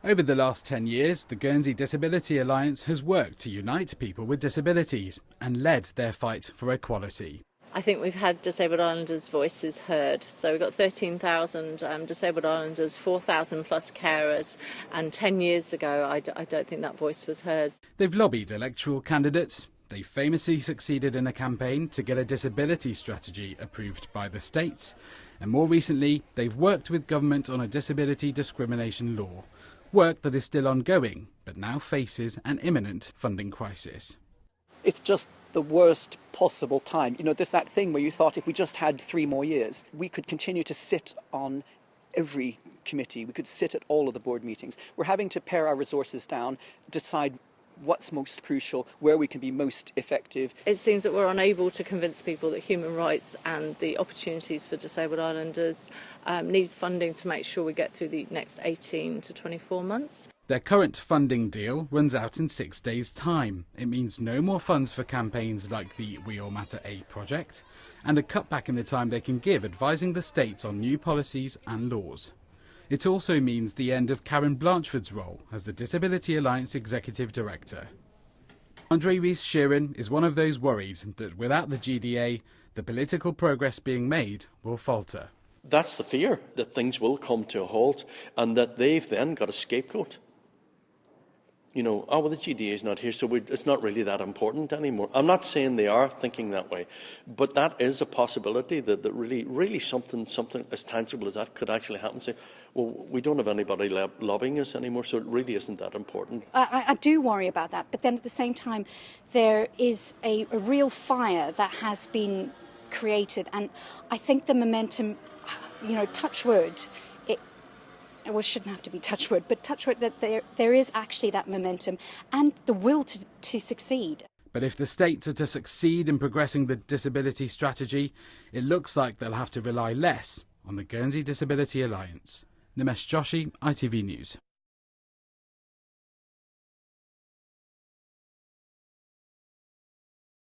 Over the last 10 years, the Guernsey Disability Alliance has worked to unite people with disabilities and led their fight for equality. I think we've had disabled islanders' voices heard. So we've got 13,000 disabled islanders, 4,000 plus carers, and 10 years ago I don't think that voice was heard. They've lobbied electoral candidates. They famously succeeded in a campaign to get a disability strategy approved by the states. And more recently, they've worked with government on a disability discrimination law. Work that is still ongoing, but now faces an imminent funding crisis. It's just the worst possible time. You know, there's that thing where you thought if we just had 3 more years, we could continue to sit on every committee, we could sit at all of the board meetings. We're having to pare our resources down, decide what's most crucial, where we can be most effective. It seems that we're unable to convince people that human rights and the opportunities for disabled islanders needs funding to make sure we get through the next 18 to 24 months. Their current funding deal runs out in 6 days' time. It means no more funds for campaigns like the We All Matter A project, and a cutback in the time they can give advising the states on new policies and laws. It also means the end of Karen Blanchford's role as the Disability Alliance Executive Director. Andre Rees-Sheeran is one of those worried that without the GDA, the political progress being made will falter. That's the fear, that things will come to a halt and that they've then got a scapegoat. You know, oh, well, the GDA is not here, so it's not really that important anymore. I'm not saying they are thinking that way, but that is a possibility that really something as tangible as that could actually happen. Say, well, we don't have anybody lobbying us anymore, so it really isn't that important. I do worry about that, but then at the same time, there is a real fire that has been created, and I think the momentum, you know, touch wood, well, it shouldn't have to be touch wood, but touch wood that there is actually that momentum and the will to succeed. But if the states are to succeed in progressing the disability strategy, it looks like they'll have to rely less on the Guernsey Disability Alliance. Nimesh Joshi, ITV News.